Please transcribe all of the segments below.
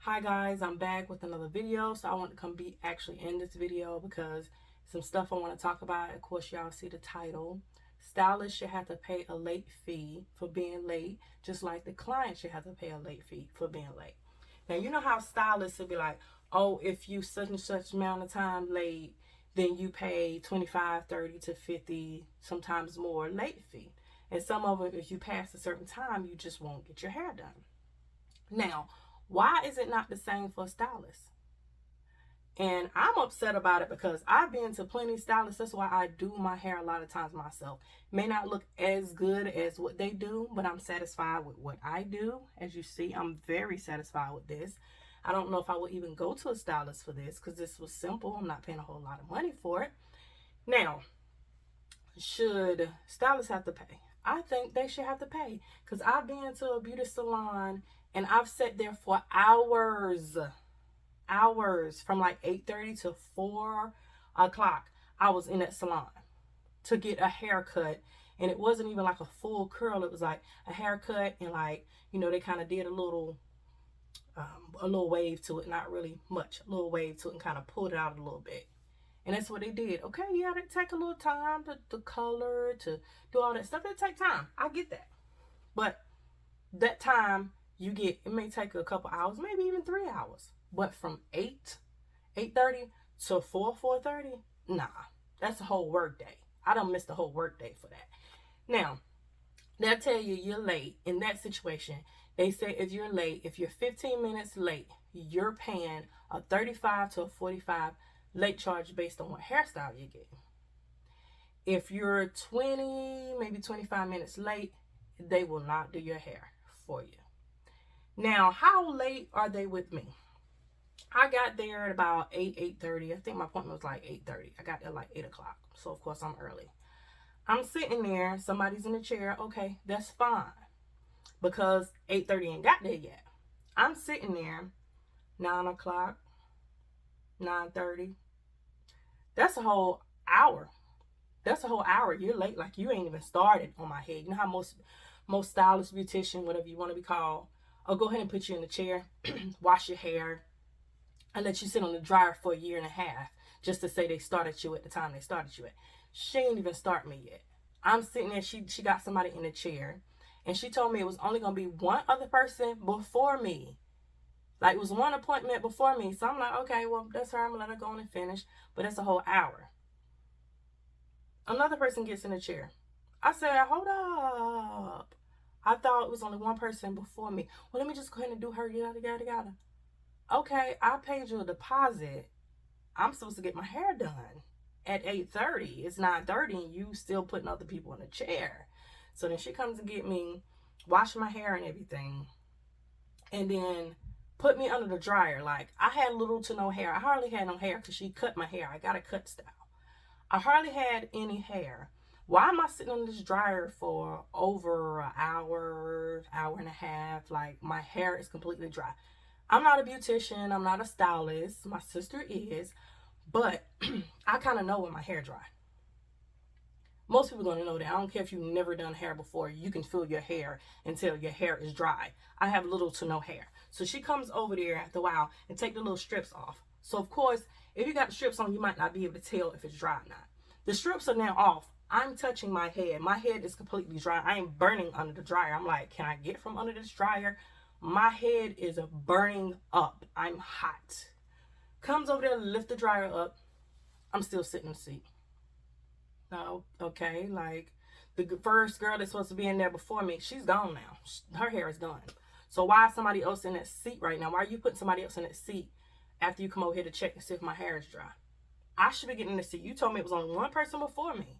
Hi guys, I'm back with another video. So I want to come be actually in this video because some stuff I want to talk about. Of course, y'all see the title. Stylists should have to pay a late fee for being late, just like the client should have to pay a late fee for being late. Now, you know how stylists will be like, oh, if you such and such amount of time late, then you pay 25, 30 to 50, sometimes more late fee. And some of it, if you pass a certain time, you just won't get your hair done. Now, why is it not the same for a stylist? And I'm upset about it because I've been to plenty of stylists. That's why I do my hair a lot of times myself. May not look as good as what they do, but I'm satisfied with what I do. As you see, I'm very satisfied with this. I don't know if I would even go to a stylist for this because this was simple. I'm not paying a whole lot of money for it. Now, should stylists have to pay? I think they should have to pay because I've been to a beauty salon and I've sat there for hours from like 8:30 to 4 o'clock. I was in that salon to get a haircut, and it wasn't even like a full curl. It was like a haircut, and like, you know, they kind of did a little wave to it, not really much, a little wave to it, and kind of pulled it out a little bit. And that's what they did. Okay, yeah, it take a little time to color, to do all that stuff. It take time. I get that. But that time you get, it may take a couple hours, maybe even 3 hours. But from 8:30 to 4:30, nah, that's a whole work day. I don't miss the whole work day for that. Now, they'll tell you you're late. In that situation, they say if you're late, if you're 15 minutes late, you're paying a 35 to a 45 late charge based on what hairstyle you get. If you're 20, maybe 25 minutes late, they will not do your hair for you. Now, how late are they with me? I got there at about 8:30. I think my appointment was like 8:30. I got there like 8 o'clock. So, of course, I'm early. I'm sitting there. Somebody's in the chair. Okay, that's fine. Because 8:30 ain't got there yet. I'm sitting there, 9 o'clock, 9:30. That's a whole hour. That's a whole hour. You're late. Like, you ain't even started on my head. You know how most stylists, beautician, whatever you want to be called, I'll go ahead and put you in the chair, wash your hair, and let you sit on the dryer for a year and a half just to say they started you at the time they started you at. She ain't even start me yet. I'm sitting there. She got somebody in the chair, and she told me it was only going to be one other person before me. Like, it was one appointment before me. So I'm like, okay, well, that's her. I'm going to let her go on and finish. But that's a whole hour. Another person gets in the chair. I said, hold up. I thought it was only one person before me. Well, let me just go ahead and do her. Yada, yada, yada. Okay, I paid you a deposit. I'm supposed to get my hair done at 8:30. It's 9:30 and you still putting other people in the chair. So then she comes to get me, wash my hair and everything, and then put me under the dryer. Like, I had little to no hair. I hardly had no hair because she cut my hair. I got a cut style. I hardly had any hair. Why am I sitting on this dryer for over an hour, hour and a half? Like, my hair is completely dry. I'm not a beautician. I'm not a stylist. My sister is. But I kind of know when my hair dry. Most people are going to know that. I don't care if you've never done hair before. You can feel your hair until your hair is dry. I have little to no hair. So she comes over there after a while and take the little strips off. So, of course, if you got the strips on, you might not be able to tell if it's dry or not. The strips are now off. I'm touching my head. My head is completely dry. I am burning under the dryer. I'm like, can I get from under this dryer? My head is burning up. I'm hot. Comes over there, lift the dryer up. I'm still sitting in the seat. No, okay, like, the first girl that's supposed to be in there before me, she's gone now. Her hair is done. So why is somebody else in that seat right now? Why are you putting somebody else in that seat after you come over here to check and see if my hair is dry? I should be getting in the seat. You told me it was only one person before me.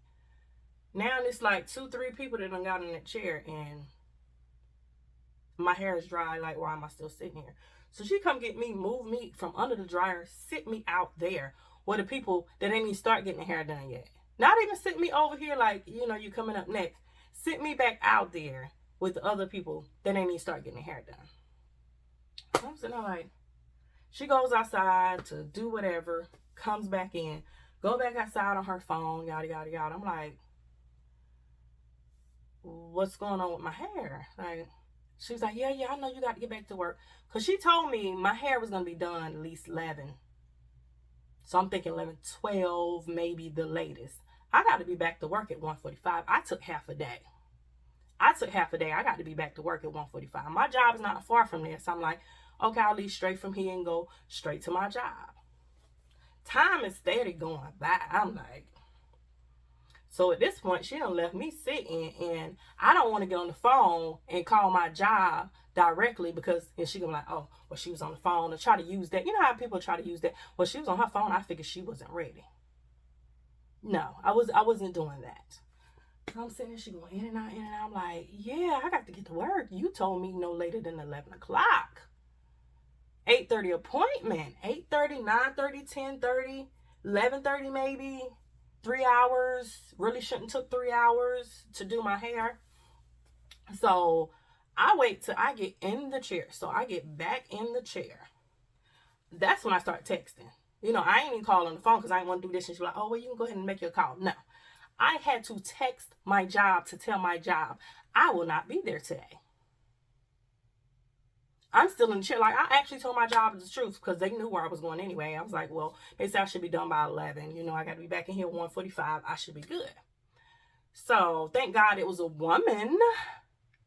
Now it's like 2, 3 people that done got in that chair and my hair is dry. Like, why am I still sitting here? So she come get me, move me from under the dryer, sit me out there where the people that ain't even start getting the hair done yet. Not even sit me over here like, you know, you coming up next. Sit me back out there with the other people that ain't even start getting the hair done. So I'm sitting there like, she goes outside to do whatever, comes back in, go back outside on her phone, yada, yada, yada. I'm like, what's going on with my hair? Like, She was like, yeah, I know you got to get back to work. Because she told me my hair was going to be done at least 11. So I'm thinking 11, 12, maybe the latest. I got to be back to work at 1:45. I took half a day. I got to be back to work at 1:45. My job is not far from there. So I'm like, okay, I'll leave straight from here and go straight to my job. Time is steady going by. I'm like, so at this point, she done left me sitting, and I don't want to get on the phone and call my job directly because and she gonna be like, oh, well, she was on the phone and try to use that. You know how people try to use that? Well, she was on her phone. I figured she wasn't ready. No, I wasn't doing that. I'm sitting there, she going in and out, in and out. I'm like, yeah, I got to get to work. You told me no later than 11 o'clock. 8:30 appointment. 8:30, 9:30, 10:30, 11:30 maybe. 3 hours. Really shouldn't took 3 hours to do my hair. So I wait till I get in the chair. So I get back in the chair. That's when I start texting. You know, I ain't even call on the phone because I didn't want to do this. And she's like, oh, well, you can go ahead and make your call. No. I had to text my job to tell my job I will not be there today. I'm still in the chair. Like, I actually told my job the truth because they knew where I was going anyway. I was like, well, they said I should be done by 11. You know, I got to be back in here at 1:45. I should be good. So thank God it was a woman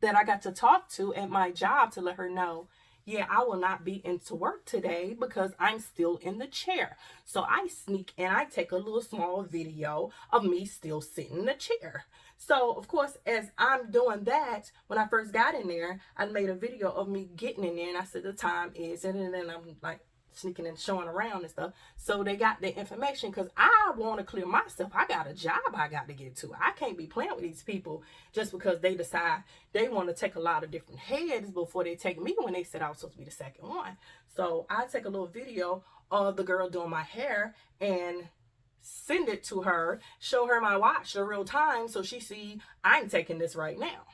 that I got to talk to at my job to let her know, yeah, I will not be into work today because I'm still in the chair. So I sneak and I take a little small video of me still sitting in the chair. So, of course, as I'm doing that, when I first got in there, I made a video of me getting in there and I said the time is, and then I'm like sneaking and showing around and stuff. So they got the information because I want to clear myself. I got a job I got to get to. I can't be playing with these people just because they decide they want to take a lot of different heads before they take me when they said I was supposed to be the second one. So I take a little video of the girl doing my hair and send it to her, show her my watch the real time so she see I'm taking this right now.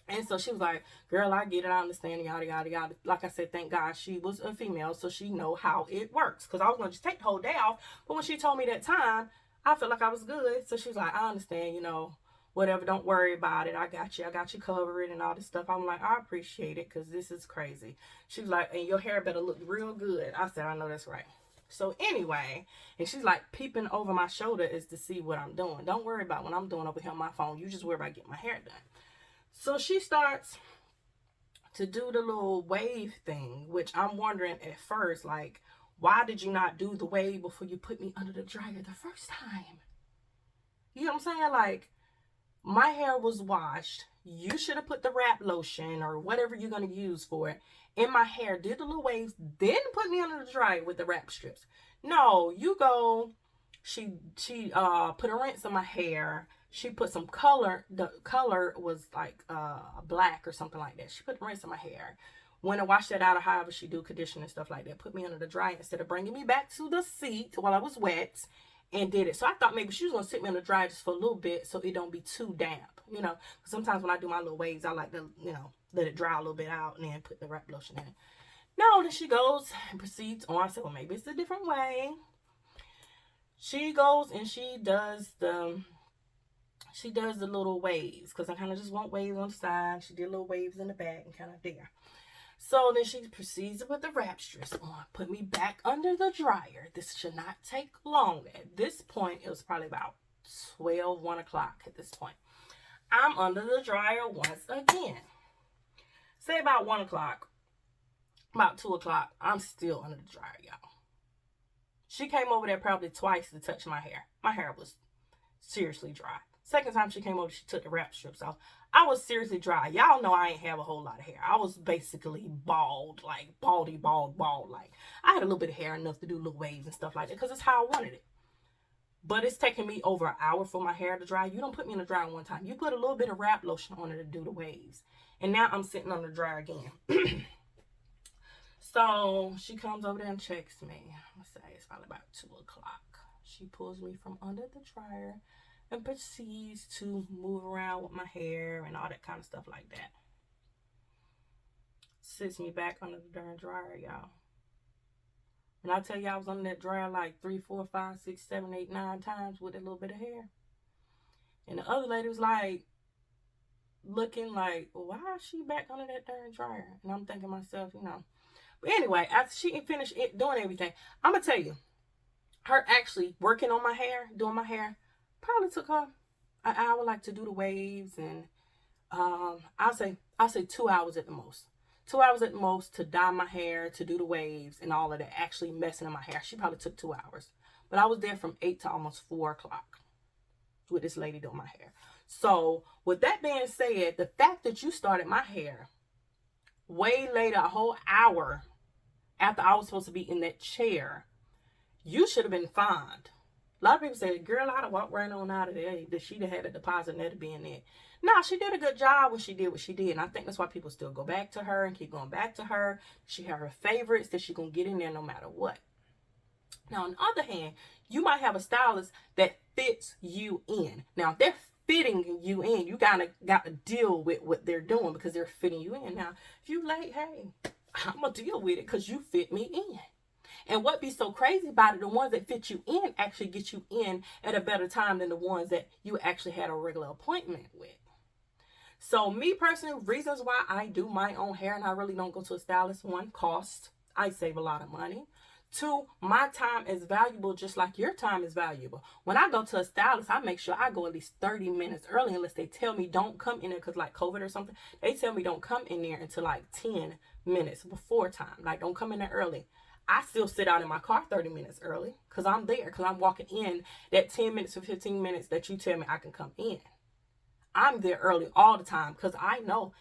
And so she was like, girl, I get it, I understand, yada, yada, yada. Like I said, thank God she was a female, so she know how it works. Because I was going to just take the whole day off. But when she told me that time, I felt like I was good. So she was like, I understand, you know, whatever, don't worry about it. I got you covered and all this stuff. I'm like, I appreciate it because this is crazy. She was like, and your hair better look real good. I said, I know that's right. So anyway, and she's like peeping over my shoulder is to see what I'm doing. Don't worry about what I'm doing over here on my phone. You just worry about getting my hair done. So she starts to do the little wave thing, which I'm wondering at first, like, why did you not do the wave before you put me under the dryer the first time? You know what I'm saying? Like, my hair was washed. You should have put the wrap lotion or whatever you're going to use for it in my hair, did the little waves, then put me under the dryer with the wrap strips. No, you go, she put a rinse on my hair. She put some color. The color was like black or something like that. She put the rinse in my hair. Went and washed that out, or however she do condition and stuff like that. Put me under the dryer instead of bringing me back to the seat while I was wet and did it. So I thought maybe she was going to sit me on the dryer just for a little bit so it don't be too damp, you know. Sometimes when I do my little waves, I like to, you know, let it dry a little bit out and then put the wrap lotion in it. No, then she goes and proceeds on. I said, well, maybe it's a different way. She goes and she does the little waves because I kind of just want waves on the side. She did little waves in the back and kind of there. So then she proceeds to put the wrap strips on, put me back under the dryer. This should not take long. At this point, it was probably about 12, 1 o'clock at this point. I'm under the dryer once again. Say about 1 o'clock, about 2 o'clock, I'm still under the dryer, y'all. She came over there probably twice to touch my hair. My hair was seriously dry. Second time she came over, she took the wrap strips off. I was seriously dry. Y'all know I ain't have a whole lot of hair. I was basically bald, like bald. Like I had a little bit of hair enough to do little waves and stuff like that because it's how I wanted it. But it's taking me over an hour for my hair to dry. You don't put me in the dryer one time. You put a little bit of wrap lotion on it to do the waves. And now I'm sitting on the dryer again. So she comes over there and checks me. Let's say it's probably about 2 o'clock. She pulls me from under the dryer and proceeds to move around with my hair and all that kind of stuff like that. Sits me back under the darn dryer, y'all. And I tell you, I was under that dryer like 3, 4, 5, 6, 7, 8, 9 times with a little bit of hair. And the other lady was like, looking like, why is she back under that darn dryer? And I'm thinking to myself, you know. But anyway, after she finished doing everything, I'm going to tell you, her actually working on my hair, doing my hair, probably took her an hour, like, to do the waves. And I'll say 2 hours at the most. 2 hours at the most to dye my hair, to do the waves and all of that, actually messing in my hair. She probably took 2 hours. But I was there from 8 to almost 4 o'clock with this lady doing my hair. So with that being said, the fact that you started my hair way later, a whole hour after I was supposed to be in that chair, you should have been fined. A lot of people say, girl, I'd have walked right on out of there. That she'd have had a deposit and that'd be in there. No, she did a good job when she did what she did. And I think that's why people still go back to her and keep going back to her. She had her favorites that she's going to get in there no matter what. Now, on the other hand, you might have a stylist that fits you in. Now, if they're fitting you in, you got to deal with what they're doing because they're fitting you in. Now, if you like, hey, I'm going to deal with it because you fit me in. And what be so crazy about it, the ones that fit you in actually get you in at a better time than the ones that you actually had a regular appointment with. So me personally, reasons why I do my own hair and I really don't go to a stylist: 1, cost. I save a lot of money. 2, my time is valuable just like your time is valuable. When I go to a stylist, I make sure I go at least 30 minutes early unless they tell me don't come in there because like COVID or something. They tell me don't come in there until like 10 minutes before time. Like don't come in there early. I still sit out in my car 30 minutes early because I'm there, because I'm walking in that 10 minutes or 15 minutes that you tell me I can come in. I'm there early all the time because I know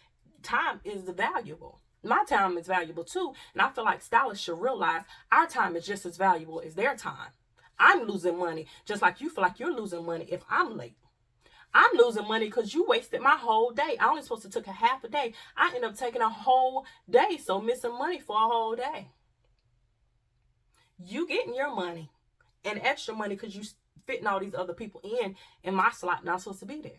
time is valuable. My time is valuable too. And I feel like stylists should realize our time is just as valuable as their time. I'm losing money just like you feel like you're losing money if I'm late. I'm losing money because you wasted my whole day. I only supposed to take a half a day. I end up taking a whole day, so missing money for a whole day. You getting your money and extra money because you fitting all these other people in my slot, not supposed to be there.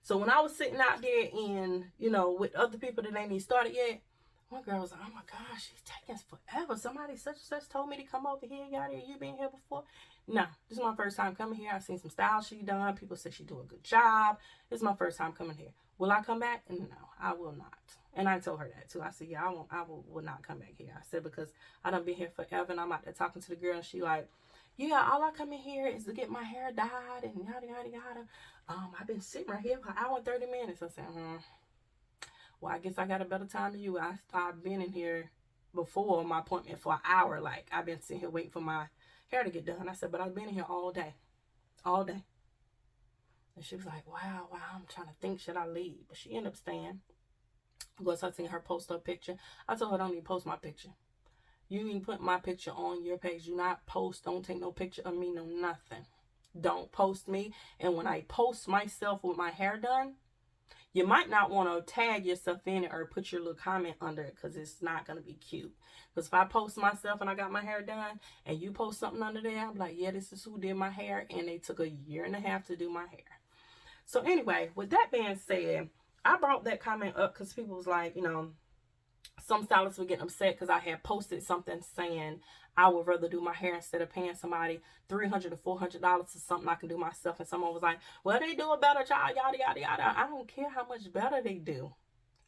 So when I was sitting out there in, with other people that ain't even started yet, one girl was like, oh my gosh, she's taking forever. Somebody such and such told me to come over here. Y'all, you been here before? No, this is my first time coming here. I've seen some styles she done. People say she do a good job. This is my first time coming here. Will I come back? No, I will not. And I told her that too. I said, yeah, I will not come back here. I said, because I done been here forever and I'm out there talking to the girl and she like, yeah, all I come in here is to get my hair dyed and yada, yada, yada. I've been sitting right here for an hour and 30 minutes. I said, well, I guess I got a better time than you. I've been in here before my appointment for an hour. Like, I've been sitting here waiting for my hair to get done. I said, but I've been in here all day. All day. And she was like, wow, I'm trying to think, should I leave? But she ended up staying. Because I seen her post her picture. I told her, don't even post my picture. You even put my picture on your page. Do not post. Don't take no picture of me, no nothing. Don't post me. And when I post myself with my hair done, you might not want to tag yourself in it or put your little comment under it because it's not going to be cute. Because if I post myself and I got my hair done and you post something under there, I'm like, yeah, this is who did my hair. And they took 1.5 years to do my hair. So anyway, with that being said, I brought that comment up because people was like, some stylists were getting upset because I had posted something saying I would rather do my hair instead of paying somebody $300 to $400 for something I can do myself. And someone was like, well, they do a better job, yada, yada, yada. I don't care how much better they do.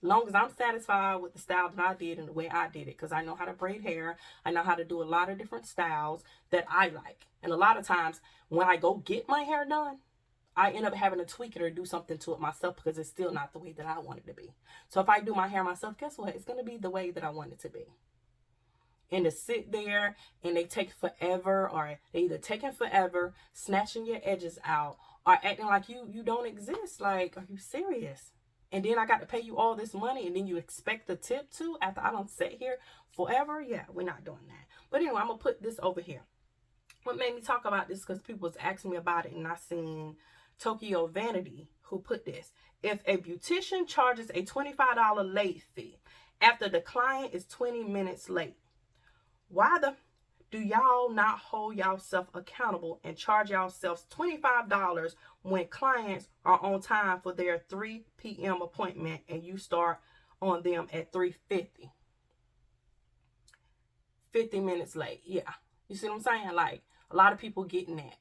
As long as I'm satisfied with the style that I did and the way I did it. Because I know how to braid hair. I know how to do a lot of different styles that I like. And a lot of times when I go get my hair done, I end up having to tweak it or do something to it myself because it's still not the way that I want it to be. So if I do my hair myself, guess what? It's going to be the way that I want it to be. And to sit there and they take forever, or they either taking forever, snatching your edges out, or acting like you don't exist. Like, are you serious? And then I got to pay you all this money and then you expect the tip too after I don't sit here forever? Yeah, we're not doing that. But anyway, I'm going to put this over here. What made me talk about this because people was asking me about it and I seen Tokyo Vanity who put this. If a beautician charges a $25 late fee after the client is 20 minutes late, why do y'all not hold yourself accountable and charge yourselves $25 when clients are on time for their 3 p.m. appointment and you start on them at 3:50? 50 minutes late. Yeah. You see what I'm saying? Like, a lot of people getting that.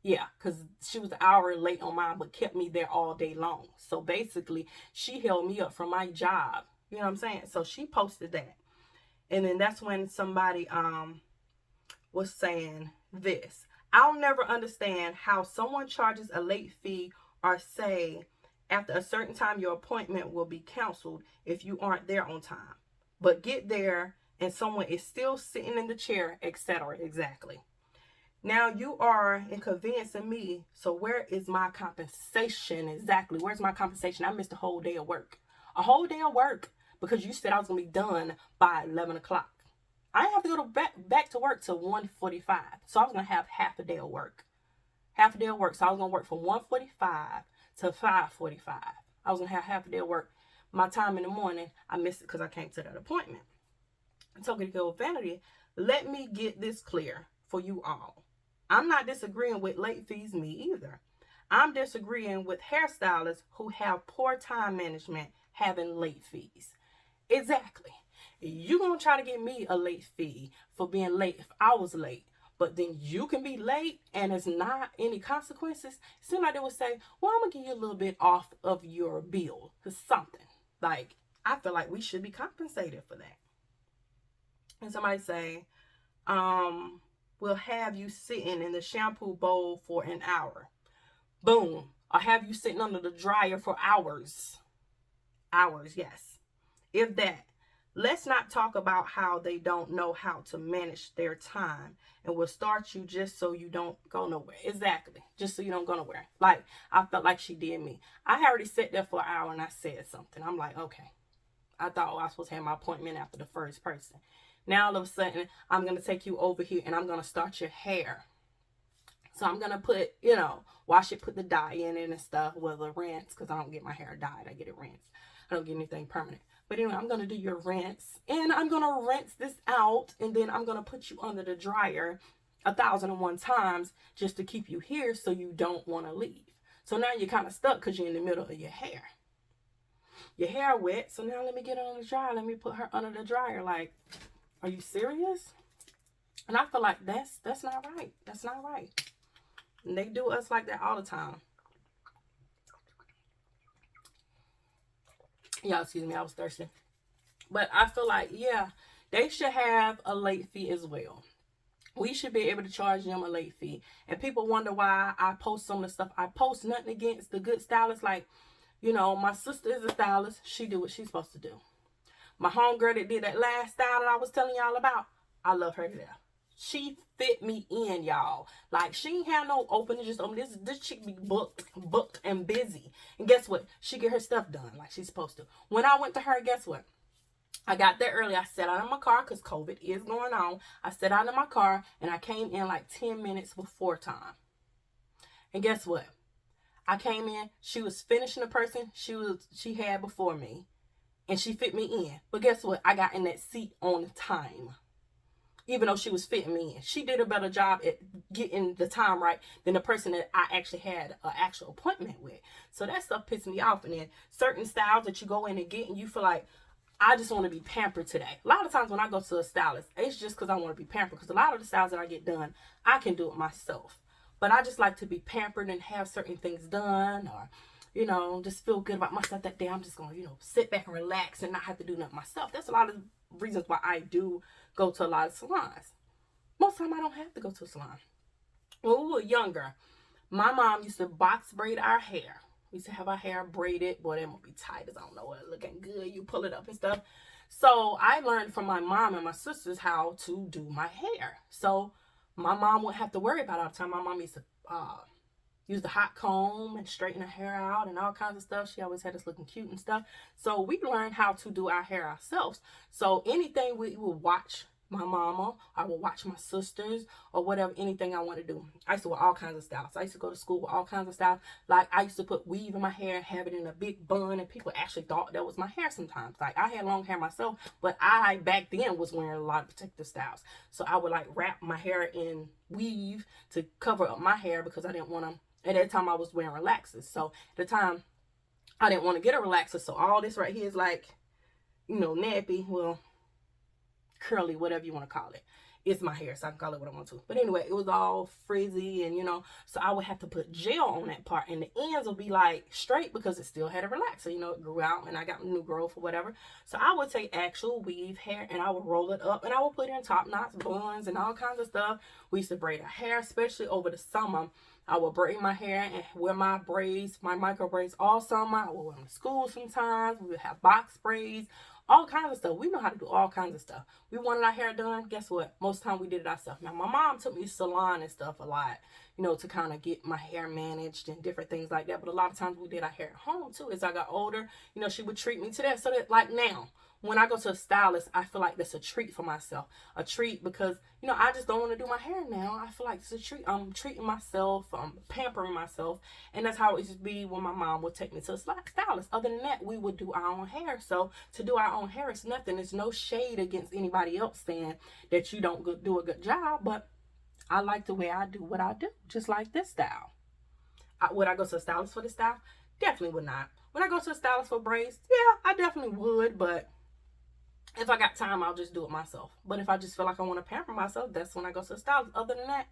Yeah, because she was an hour late on mine, but kept me there all day long. So basically, she held me up from my job. You know what I'm saying? So she posted that. And then that's when somebody was saying this. I'll never understand how someone charges a late fee or say after a certain time your appointment will be canceled if you aren't there on time. But get there and someone is still sitting in the chair, etc. Exactly. Now you are inconveniencing me, so where is my compensation exactly? Where's my compensation? I missed a whole day of work. A whole day of work because you said I was going to be done by 11 o'clock. I didn't have to go back to work till 1:45. So I was going to have half a day of work. Half a day of work. So I was going to work from 1:45 to 5:45. I was going to have half a day of work. My time in the morning, I missed it because I came to that appointment. Tokyo Vanity, let me get this clear for you all. I'm not disagreeing with late fees, me either. I'm disagreeing with hairstylists who have poor time management having late fees. Exactly. You gonna try to get me a late fee for being late if I was late, but then you can be late and it's not any consequences. Seems like they would say, well, I'm gonna give you a little bit off of your bill or something. Like, I feel like we should be compensated for that. And somebody say, we'll have you sitting in the shampoo bowl for an hour. Boom. Or have you sitting under the dryer for hours. Hours, yes. If that. Let's not talk about how they don't know how to manage their time and will start you just so you don't go nowhere. Exactly. Just so you don't go nowhere. Like, I felt like she did me. I had already sat there for an hour and I said something. I'm like, okay. I thought, I was supposed to have my appointment after the first person. Now, all of a sudden, I'm going to take you over here and I'm going to start your hair. So I'm going to put, wash it, put the dye in it and stuff. Well, the rinse, because I don't get my hair dyed. I get it rinsed. I don't get anything permanent. But anyway, I'm going to do your rinse. And I'm going to rinse this out. And then I'm going to put you under the dryer 1,001 times just to keep you here so you don't want to leave. So now you're kind of stuck because you're in the middle of your hair. Your hair wet. So now let me get her on the dryer. Let me put her under the dryer. Like, are you serious? And I feel like that's not right. That's not right. And they do us like that all the time. Y'all, excuse me, I was thirsty. But I feel like, yeah, they should have a late fee as well. We should be able to charge them a late fee. And people wonder why I post some of the stuff. I post nothing against the good stylists. Like, my sister is a stylist. She do what she's supposed to do. My homegirl that did that last style that I was telling y'all about, I love her to death. She fit me in, y'all. Like, she ain't have no opening, just open. This chick be booked and busy. And guess what? She get her stuff done like she's supposed to. When I went to her, guess what? I got there early. I sat out in my car because COVID is going on. I sat out in my car and I came in like 10 minutes before time. And guess what? I came in. She was finishing the person she had before me. And she fit me in. But guess what? I got in that seat on time. Even though she was fitting me in. She did a better job at getting the time right than the person that I actually had an actual appointment with. So that stuff pissed me off. And then certain styles that you go in and get and you feel like, I just want to be pampered today. A lot of times when I go to a stylist, it's just because I want to be pampered. Because a lot of the styles that I get done, I can do it myself. But I just like to be pampered and have certain things done or, just feel good about myself that day. I'm just going to, sit back and relax and not have to do nothing myself. That's a lot of reasons why I do go to a lot of salons. Most of the time I don't have to go to a salon. When we were younger, my mom used to box braid our hair. We used to have our hair braided. Boy, that would be tight as I don't know what, looking good. You pull it up and stuff. So I learned from my mom and my sisters how to do my hair. So my mom wouldn't have to worry about it all the time. My mom used to use the hot comb and straighten her hair out and all kinds of stuff. She always had us looking cute and stuff. So we learned how to do our hair ourselves. So anything we would watch my mama, I would watch my sisters or whatever, anything I want to do. I used to wear all kinds of styles. I used to go to school with all kinds of styles. Like I used to put weave in my hair and have it in a big bun and people actually thought that was my hair sometimes. Like I had long hair myself, but I back then was wearing a lot of protective styles. So I would like wrap my hair in weave to cover up my hair because I didn't want to. At that time, I was wearing relaxers. So, at the time, I didn't want to get a relaxer. So, all this right here is like, nappy. Well, curly, whatever you want to call it. It's my hair, so I can call it what I want to. But anyway, it was all frizzy and, you know, so I would have to put gel on that part. And the ends would be like straight because it still had a relaxer. You know, it grew out and I got new growth or whatever. So I would take actual weave hair and I would roll it up and I would put it in top knots, buns, and all kinds of stuff. We used to braid our hair, especially over the summer. I would braid my hair and wear my braids, my micro braids all summer. I would wear them to school sometimes. We would have box braids, all kinds of stuff. We know how to do all kinds of stuff. We wanted our hair done. Guess what? Most of the time we did it ourselves. Now, my mom took me to salon and stuff a lot, you know, to kind of get my hair managed and different things like that. But a lot of times we did our hair at home, too. As I got older, you know, she would treat me to that. So that, like now, when I go to a stylist, I feel like that's a treat for myself. A treat because, you know, I just don't want to do my hair now. I feel like it's a treat. I'm treating myself. I'm pampering myself. And that's how it used to be when my mom would take me to a stylist. Other than that, we would do our own hair. So to do our own hair is nothing. It's no shade against anybody else saying that you don't do a good job. But I like the way I do what I do. Just like this style. Would I go to a stylist for this style? Definitely would not. Would I go to a stylist for braids? Yeah, I definitely would. But if I got time, I'll just do it myself. But if I just feel like I want to pamper myself, that's when I go to the stylist. Other than that,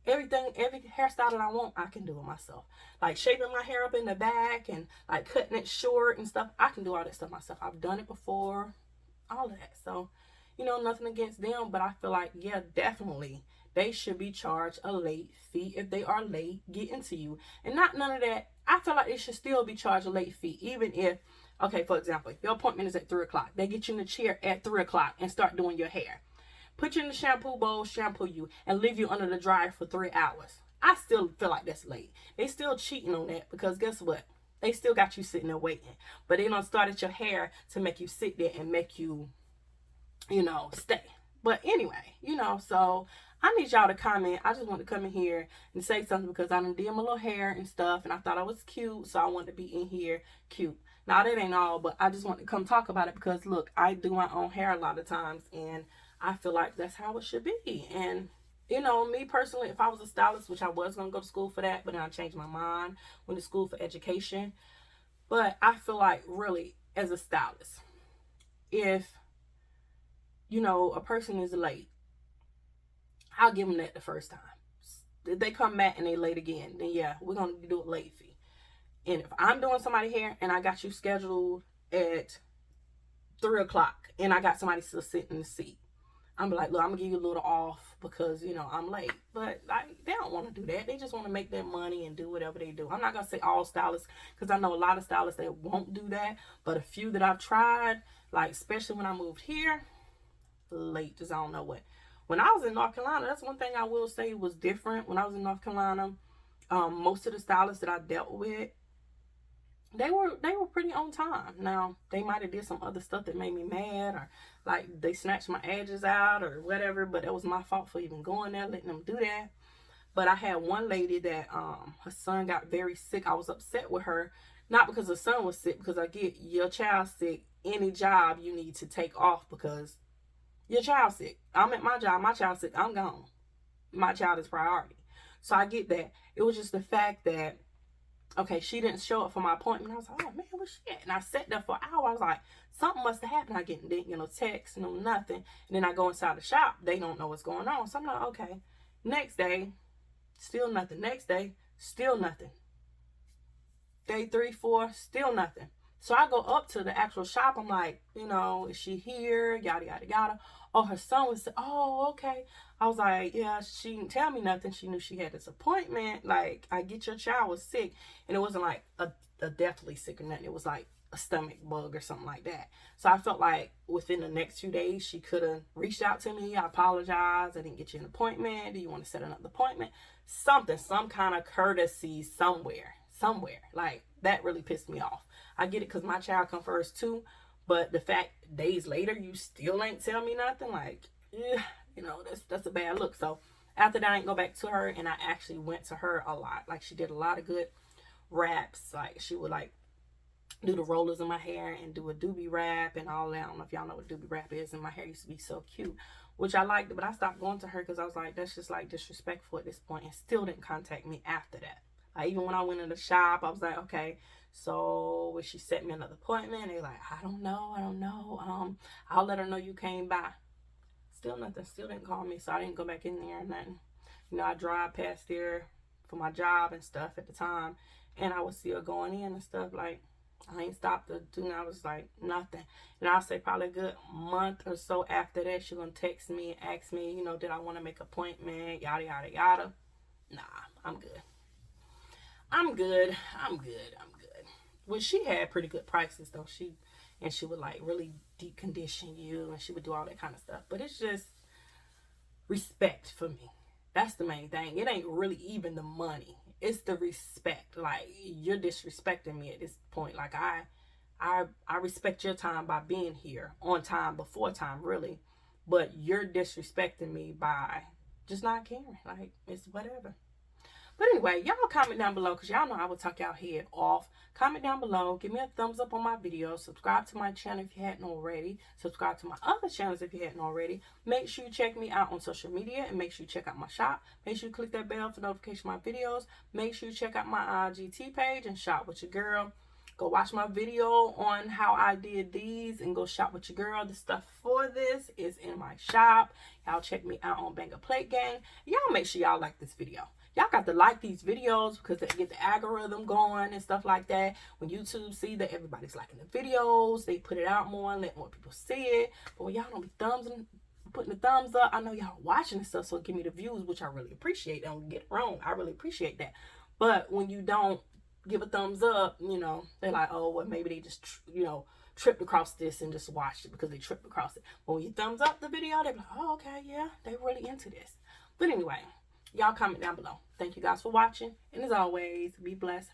every hairstyle that I want, I can do it myself. Like shaping my hair up in the back and like cutting it short and stuff. I can do all that stuff myself. I've done it before, all of that. So, you know, nothing against them, but I feel like, yeah, definitely they should be charged a late fee if they are late getting to you. And not none of that. I feel like they should still be charged a late fee, even if, okay, for example, your appointment is at 3 o'clock. They get you in the chair at 3 o'clock and start doing your hair. Put you in the shampoo bowl, shampoo you, and leave you under the dryer for 3 hours. I still feel like that's late. They still cheating on that because guess what? They still got you sitting there waiting. But they done started your hair to make you sit there and make you, you know, stay. But anyway, you know, so I need y'all to comment. I just want to come in here and say something because I done did my little hair and stuff and I thought I was cute, so I wanted to be in here cute. Now, that ain't all, but I just want to come talk about it because, look, I do my own hair a lot of times, and I feel like that's how it should be. And, you know, me personally, if I was a stylist, which I was going to go to school for that, but then I changed my mind, went to school for education. But I feel like, really, as a stylist, if, you know, a person is late, I'll give them that the first time. If they come back and they late again, then yeah, we're going to do a late fee. And if I'm doing somebody's hair and I got you scheduled at 3 o'clock and I got somebody still sitting in the seat, I'm like, look, I'm going to give you a little off because, you know, I'm late. But like, they don't want to do that. They just want to make their money and do whatever they do. I'm not going to say all stylists because I know a lot of stylists that won't do that. But a few that I've tried, like especially when I moved here, late as I don't know what. When I was in North Carolina, that's one thing I will say was different. When I was in North Carolina, most of the stylists that I dealt with, they were pretty on time. Now, they might have did some other stuff that made me mad, or like they snatched my edges out or whatever, but that was my fault for even going there, letting them do that. But I had one lady that her son got very sick. I was upset with her, not because her son was sick, because I get your child sick, any job you need to take off because your child's sick. I'm at my job, my child's sick, I'm gone. My child is priority. So I get that. It was just the fact that, okay, she didn't show up for my appointment. I was like, oh man, where's she at? And I sat there for an hour. I was like, something must have happened. I didn't get no text, no nothing. And then I go inside the shop. They don't know what's going on. So I'm like, okay. Next day, still nothing. Next day, still nothing. Day 3, 4, still nothing. So I go up to the actual shop. I'm like, you know, is she here? Yada, yada, yada. Oh, her son was, oh, okay. I was like, yeah, she didn't tell me nothing. She knew she had this appointment. Like, I get your child was sick. And it wasn't like a deathly sick or nothing. It was like a stomach bug or something like that. So I felt like within the next 2 days, she could have reached out to me. I apologize. I didn't get you an appointment. Do you want to set another appointment? Something, some kind of courtesy somewhere. Like, that really pissed me off. I get it because my child come first too. But the fact days later, you still ain't tell me nothing, like, yeah, you know, that's a bad look. So after that, I didn't go back to her, and I actually went to her a lot. Like, she did a lot of good wraps. Like, she would, like, do the rollers in my hair and do a doobie wrap and all that. I don't know if y'all know what doobie wrap is, and my hair used to be so cute, which I liked, but I stopped going to her because I was like, that's just, like, disrespectful at this point, and still didn't contact me after that. Like, even when I went in the shop, I was like, okay, so when she set me another appointment, they like, I don't know. I'll let her know you came by. Still nothing. Still didn't call me, so I didn't go back in there or nothing. You know, I drive past there for my job and stuff at the time, and I was still going in and stuff. Like, I ain't stopped to do nothing. I was like, nothing. And I'll say probably a good month or so after that, she's going to text me and ask me, you know, did I want to make an appointment, yada, yada, yada. Nah, I'm good. I'm good. I'm good. I'm good. Well, she had pretty good prices, though. She would, like, really deep condition you, and she would do all that kind of stuff. But it's just respect for me. That's the main thing. It ain't really even the money. It's the respect. Like, you're disrespecting me at this point. Like, I respect your time by being here on time, before time, really. But you're disrespecting me by just not caring. Like, it's whatever. But anyway, y'all comment down below, because y'all know I will talk y'all head off. Comment down below. Give me a thumbs up on my video. Subscribe to my channel if you hadn't already. Subscribe to my other channels if you hadn't already. Make sure you check me out on social media, and make sure you check out my shop. Make sure you click that bell for notification of my videos. Make sure you check out my IGT page and shop with your girl. Go watch my video on how I did these and go shop with your girl. The stuff for this is in my shop. Y'all check me out on Banger Plate Gang. Y'all make sure y'all like this video. Y'all got to like these videos because they get the algorithm going and stuff like that. When YouTube see that everybody's liking the videos, they put it out more and let more people see it. But when y'all don't be putting the thumbs up, I know y'all watching and stuff, so give me the views, which I really appreciate. Don't get it wrong. I really appreciate that. But when you don't give a thumbs up, you know, they're like, oh, well, maybe they just, you know, tripped across this and just watched it because they tripped across it. But when you thumbs up the video, they're like, oh, okay, yeah, they really into this. But anyway, y'all comment down below. Thank you guys for watching. And as always, be blessed.